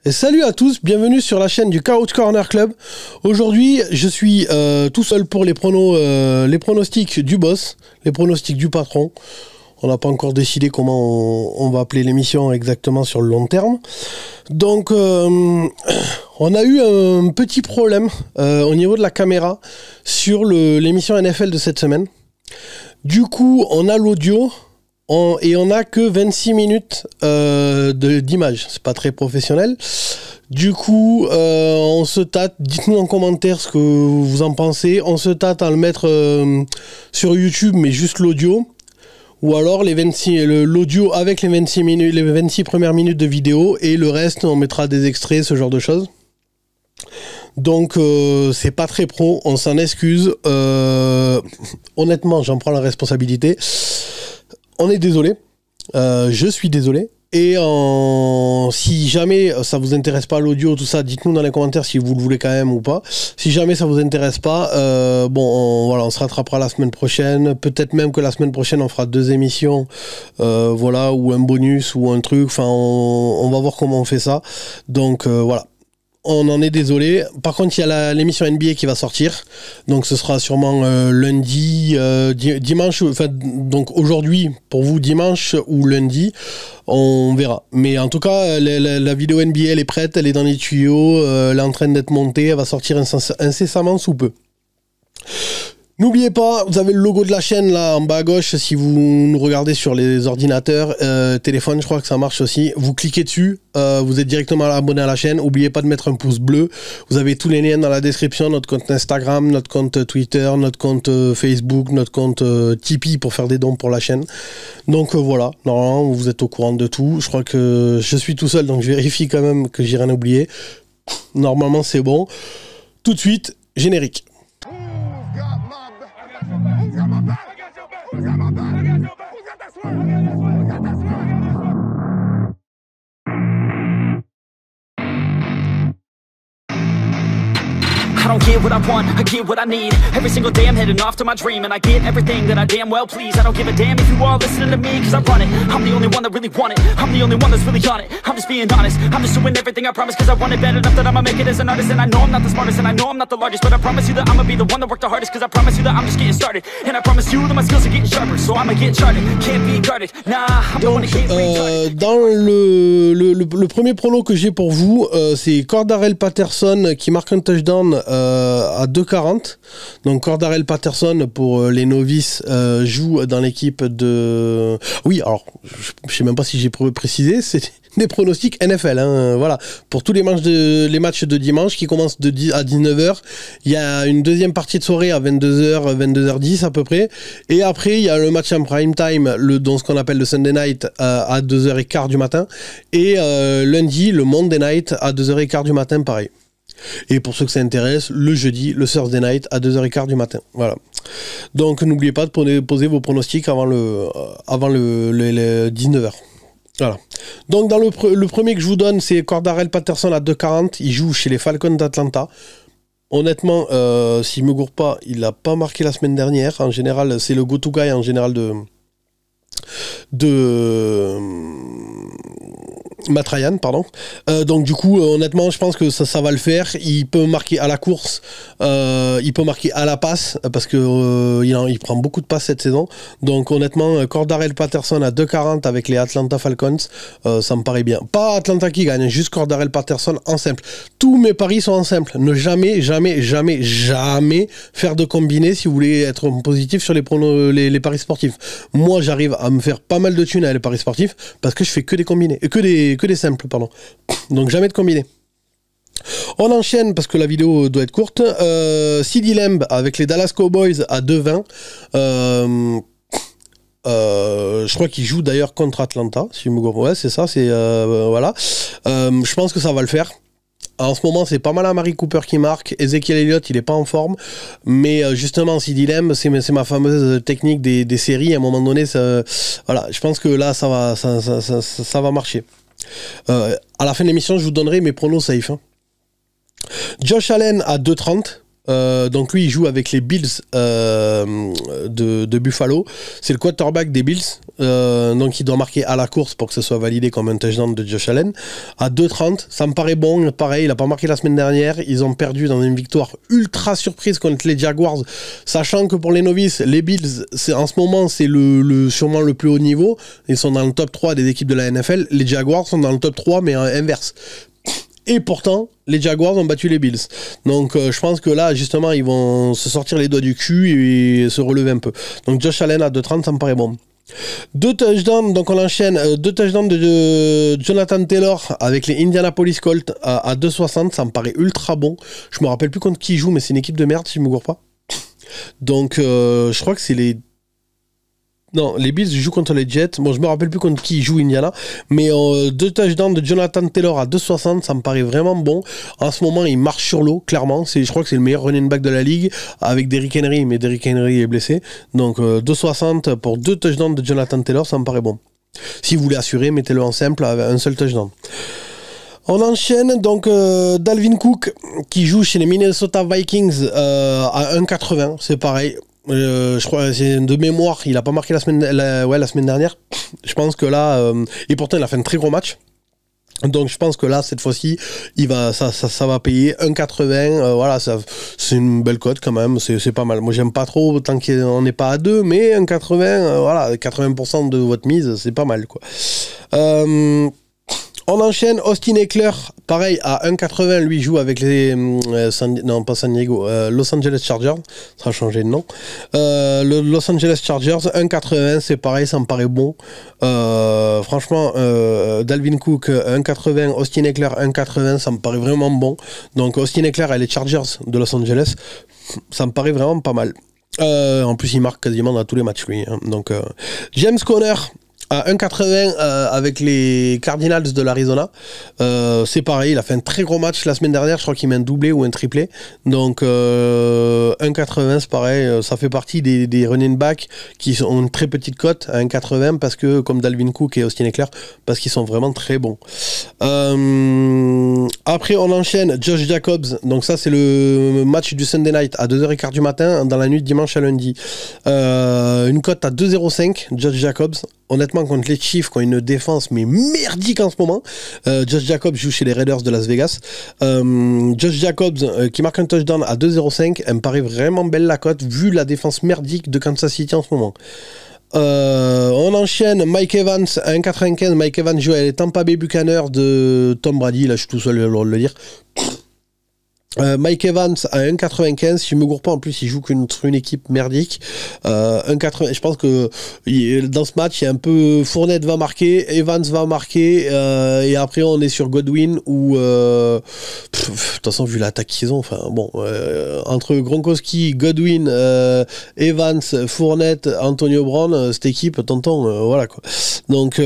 Et salut à tous, bienvenue sur la chaîne du Couch Corner Club. Aujourd'hui, je suis tout seul pour les pronostics du boss, les pronostics du patron. On n'a pas encore décidé comment on va appeler l'émission exactement sur le long terme. Donc, on a eu un petit problème au niveau de la caméra sur l'émission NFL de cette semaine. Du coup, on a l'audio. Et on n'a que 26 minutes d'image. C'est pas très professionnel. Du coup, on se tâte. Dites-nous en commentaire ce que vous en pensez. On se tâte à le mettre sur YouTube, mais juste l'audio. Ou alors l'audio avec les 26 premières minutes de vidéo. Et le reste, on mettra des extraits, ce genre de choses. Donc, c'est pas très pro. On s'en excuse. Honnêtement, j'en prends la responsabilité. On est désolé, je suis désolé, et si jamais ça vous intéresse pas l'audio, tout ça, dites-nous dans les commentaires si vous le voulez quand même ou pas. Si jamais ça vous intéresse pas, voilà, on se rattrapera la semaine prochaine, peut-être même que la semaine prochaine on fera 2 émissions, voilà, ou un bonus ou un truc, enfin on va voir comment on fait ça, donc voilà. On en est désolé. Par contre, il y a l'émission NBA qui va sortir. Donc, ce sera sûrement lundi, dimanche. Enfin, donc aujourd'hui, pour vous, dimanche ou lundi. On verra. Mais en tout cas, la vidéo NBA, elle est prête. Elle est dans les tuyaux. Elle est en train d'être montée. Elle va sortir incessamment sous peu. N'oubliez pas, vous avez le logo de la chaîne là en bas à gauche si vous nous regardez sur les ordinateurs, téléphone, je crois que ça marche aussi. Vous cliquez dessus, vous êtes directement abonné à la chaîne. N'oubliez pas de mettre un pouce bleu. Vous avez tous les liens dans la description, notre compte Instagram, notre compte Twitter, notre compte Facebook, notre compte Tipeee pour faire des dons pour la chaîne. Donc voilà, normalement vous êtes au courant de tout. Je crois que je suis tout seul, donc je vérifie quand même que j'ai rien oublié. Normalement c'est bon. Tout de suite, générique. Who's got my back? Who's got my back? Who's got that swag? Who's got that swag? I don't get what I want, I get what I need. Every single day I'm heading off to my dream, and I get everything that I damn well please. I don't give a damn if you all listening to me, cause I run it. I'm the only one that really want it. I'm the only one that's really on it. I'm just being honest, I'm just doing everything I promise, cause I want it bad enough that I'ma make it as an artist. And I know I'm not the smartest, and I know I'm not the largest, but I promise you that I'ma be the one that worked the hardest, cause I promise you that I'm just getting started. And I promise you that my skills are getting sharper, so I'ma get charted. Can't be guarded, nah, I'm the one that can't be guarded. Dans le premier prono que j'ai pour vous, c'est Cordarrelle Patterson qui marque un touchdown à 2,40. Donc Cordarrelle Patterson, pour les novices, joue dans l'équipe de... Oui, alors, je sais même pas si j'ai précisé, c'est des pronostics NFL. Hein, voilà. Pour tous les matchs de dimanche qui commencent à 19h, il y a une deuxième partie de soirée à 22h, 22h10 à peu près. Et après, il y a le match en prime time, dans ce qu'on appelle le Sunday Night, à 2h15 du matin. Et lundi, le Monday Night à 2h15 du matin, pareil. Et pour ceux que ça intéresse, le jeudi, le Thursday Night à 2h15 du matin. Voilà. Donc n'oubliez pas de poser vos pronostics avant le 19h. Voilà. Donc dans le premier que je vous donne, c'est Cordarrelle Patterson à 2,40. Il joue chez les Falcons d'Atlanta. Honnêtement, s'il me gourre pas, il n'a pas marqué la semaine dernière. En général, c'est le go-to guy en général de Matt Ryan, pardon. Donc du coup, honnêtement, je pense que ça va le faire. Il peut marquer à la course, il peut marquer à la passe, parce que il prend beaucoup de passes cette saison. Donc honnêtement, Cordarrelle Patterson à 2,40 avec les Atlanta Falcons, ça me paraît bien. Pas Atlanta qui gagne, juste Cordarrelle Patterson en simple. Tous mes paris sont en simple. Ne jamais faire de combiné si vous voulez être positif sur les paris sportifs. Moi, j'arrive à me faire pas mal de thunes avec les paris sportifs parce que je fais que des combinés, que des simples, pardon. Donc jamais de combiné. On enchaîne parce que la vidéo doit être courte. CeeDee Lamb avec les Dallas Cowboys à 2,20. Je crois qu'il joue d'ailleurs contre Atlanta. Si je me gourre, ouais, c'est ça. Voilà. Je pense que ça va le faire. En ce moment, c'est pas mal Amari Cooper qui marque. Ezekiel Elliott, il est pas en forme. Mais justement, CeeDee Lamb, c'est ma fameuse technique des séries. À un moment donné, voilà, je pense que là, ça va marcher. À la fin de l'émission, je vous donnerai mes pronos safe. Hein. Josh Allen à 2,30. Donc lui, il joue avec les Bills de Buffalo. C'est le quarterback des Bills. Donc il doit marquer à la course pour que ce soit validé comme un touchdown de Josh Allen. À 2,30, ça me paraît bon. Pareil, il n'a pas marqué la semaine dernière. Ils ont perdu dans une victoire ultra surprise contre les Jaguars. Sachant que pour les novices, les Bills, en ce moment, c'est sûrement le plus haut niveau. Ils sont dans le top 3 des équipes de la NFL. Les Jaguars sont dans le top 3, mais inverse. Et pourtant, les Jaguars ont battu les Bills. Donc je pense que là, justement, ils vont se sortir les doigts du cul et se relever un peu. Donc Josh Allen à 2,30, ça me paraît bon. 2 touchdowns, donc on enchaîne. 2 touchdowns de Jonathan Taylor avec les Indianapolis Colts à 2,60, ça me paraît ultra bon. Je me rappelle plus contre qui il joue, mais c'est une équipe de merde si je me gourre pas. Donc je crois que c'est les... Non, les Bills jouent contre les Jets. Bon, je me rappelle plus contre qui joue Indiana. Mais 2 touchdowns de Jonathan Taylor à 2,60, ça me paraît vraiment bon. En ce moment, il marche sur l'eau, clairement. Je crois que c'est le meilleur running back de la ligue avec Derrick Henry. Mais Derrick Henry est blessé. Donc 2,60 pour 2 touchdowns de Jonathan Taylor, ça me paraît bon. Si vous voulez assurer, mettez-le en simple avec un seul touchdown. On enchaîne donc Dalvin Cook qui joue chez les Minnesota Vikings à 1,80. C'est pareil. Je crois c'est de mémoire, il a pas marqué la semaine dernière. Je pense que là et pourtant il a fait un très gros match. Donc je pense que là cette fois-ci, ça va payer 1,80 voilà, c'est une belle cote quand même, c'est pas mal. Moi j'aime pas trop tant qu'on n'est pas à 2, mais 1,80 voilà, 80% de votre mise, c'est pas mal quoi. On enchaîne Austin Ekeler, pareil à 1,80, lui joue avec les Los Angeles Chargers, ça a changé de nom. Le Los Angeles Chargers 1,80, c'est pareil, ça me paraît bon. Franchement, Dalvin Cook 1,80, Austin Ekeler 1,80, ça me paraît vraiment bon. Donc Austin Ekeler et les Chargers de Los Angeles, ça me paraît vraiment pas mal. En plus, il marque quasiment dans tous les matchs lui. Hein. Donc James Conner à 1,80 avec les Cardinals de l'Arizona. C'est pareil, il a fait un très gros match la semaine dernière, je crois qu'il met un doublé ou un triplé. Donc 1,80 c'est pareil, ça fait partie des running backs qui ont une très petite cote à 1,80 parce que, comme Dalvin Cook et Austin Ekeler, parce qu'ils sont vraiment très bons. Après on enchaîne Josh Jacobs, donc ça c'est le match du Sunday Night à 2h15 du matin dans la nuit de dimanche à lundi. Une cote à 2,05 Josh Jacobs. Honnêtement, contre les Chiefs, qui ont une défense mais merdique en ce moment, Josh Jacobs joue chez les Raiders de Las Vegas. Josh Jacobs qui marque un touchdown à 2,05, elle me paraît vraiment belle la cote vu la défense merdique de Kansas City en ce moment. On enchaîne Mike Evans à 1,95. Mike Evans joue les Tampa Bay Buccaneers de Tom Brady. Là, je suis tout seul à le dire. Mike Evans à 1,95, si je me gourre pas, en plus il joue contre une équipe merdique. 1,80, je pense que dans ce match il y a un peu Fournette va marquer, Evans va marquer, et après on est sur Godwin ou de toute façon vu l'attaque qu'ils ont, enfin bon, entre Gronkowski, Godwin, Evans, Fournette, Antonio Brown, cette équipe, tonton, voilà quoi. Donc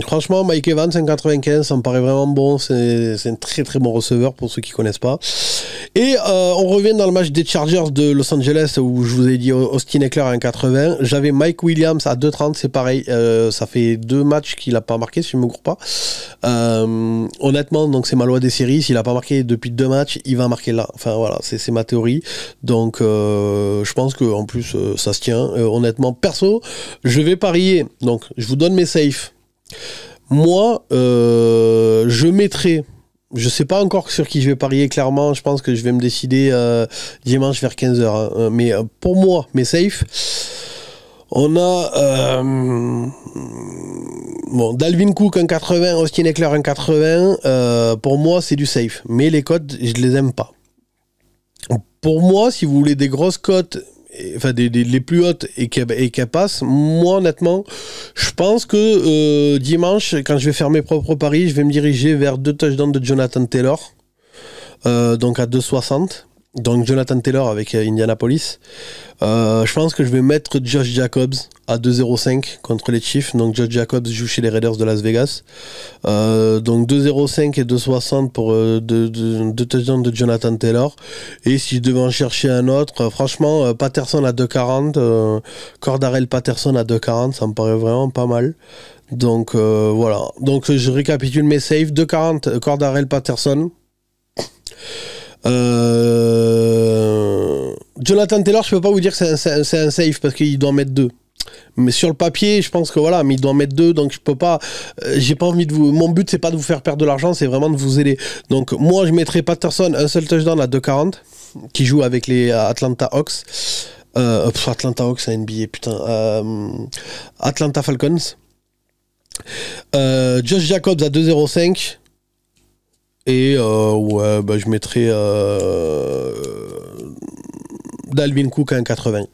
franchement Mike Evans 1,95, ça me paraît vraiment bon, c'est un très très bon receveur pour ceux qui connaissent pas. Et on revient dans le match des Chargers de Los Angeles où je vous ai dit Austin Ekeler à 1,80. J'avais Mike Williams à 2,30, c'est pareil. Ça fait 2 matchs qu'il n'a pas marqué, si je ne me gourre pas. Honnêtement, donc c'est ma loi des séries. S'il n'a pas marqué depuis 2 matchs, il va marquer là. Enfin voilà, c'est ma théorie. Donc je pense qu'en plus ça se tient. Honnêtement, perso, je vais parier. Donc je vous donne mes safes. Moi, je mettrai... Je sais pas encore sur qui je vais parier, clairement. Je pense que je vais me décider dimanche vers 15h. Hein. Mais pour moi, mes safe, on a Dalvin Cook 1,80, Austin Ekeler 1,80. Pour moi, c'est du safe. Mais les cotes, je les aime pas. Pour moi, si vous voulez des grosses cotes, enfin les plus hautes et qu'elles passent, moi honnêtement je pense que dimanche quand je vais faire mes propres paris, je vais me diriger vers 2 touchdowns de Jonathan Taylor, donc à 2,60, donc Jonathan Taylor avec Indianapolis. Je pense que je vais mettre Josh Jacobs à 2,05 contre les Chiefs. Donc Josh Jacobs joue chez les Raiders de Las Vegas. Donc 2,05 et 2,60 pour 2 touchdowns de Jonathan Taylor. Et si je devais en chercher un autre, franchement, Patterson à 2,40, Cordarrelle Patterson à 2,40, ça me paraît vraiment pas mal. Donc voilà. Donc je récapitule mes saves. 2,40 Cordarrelle Patterson. Jonathan Taylor, je peux pas vous dire que c'est un safe parce qu'il doit en mettre 2. Mais sur le papier, je pense que voilà, mais il doit en mettre 2, donc je peux pas. J'ai pas envie de vous. Mon but, c'est pas de vous faire perdre de l'argent, c'est vraiment de vous aider. Donc moi, je mettrais Patterson un seul touchdown à 2,40 qui joue avec les Atlanta Hawks. Atlanta Hawks à NBA, putain. Atlanta Falcons. Josh Jacobs à 2,05. Et ouais, bah, je mettrais Dalvin Cook à 1,80.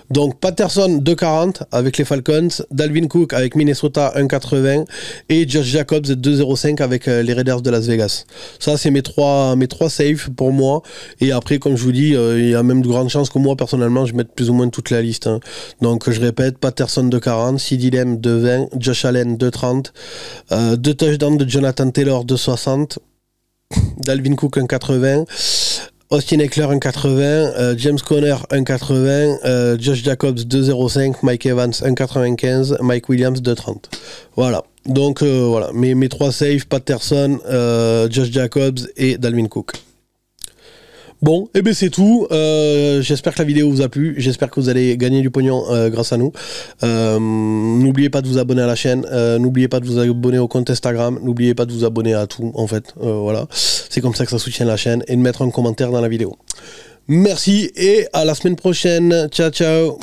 Donc Patterson 2,40 avec les Falcons, Dalvin Cook avec Minnesota 1,80 et Josh Jacobs 2,05 avec les Raiders de Las Vegas. Ça c'est mes trois saves pour moi. Et après, comme je vous dis, il y a même de grandes chances que moi personnellement je mette plus ou moins toute la liste. Hein. Donc je répète, Patterson 2,40, CeeDee Lamb 2,20, Josh Allen 2,30, 2 touchdowns de Jonathan Taylor 2,60, Dalvin Cook 1,80. Austin Eckler 1,80, James Conner 1,80, Josh Jacobs 2,05, Mike Evans 1,95, Mike Williams 2,30. Voilà. Donc voilà, mes 3 saves, Patterson, Josh Jacobs et Dalvin Cook. Bon, et ben c'est tout. J'espère que la vidéo vous a plu. J'espère que vous allez gagner du pognon grâce à nous. N'oubliez pas de vous abonner à la chaîne. N'oubliez pas de vous abonner au compte Instagram. N'oubliez pas de vous abonner à tout, en fait. Voilà. C'est comme ça que ça soutient la chaîne. Et de mettre un commentaire dans la vidéo. Merci et à la semaine prochaine. Ciao, ciao.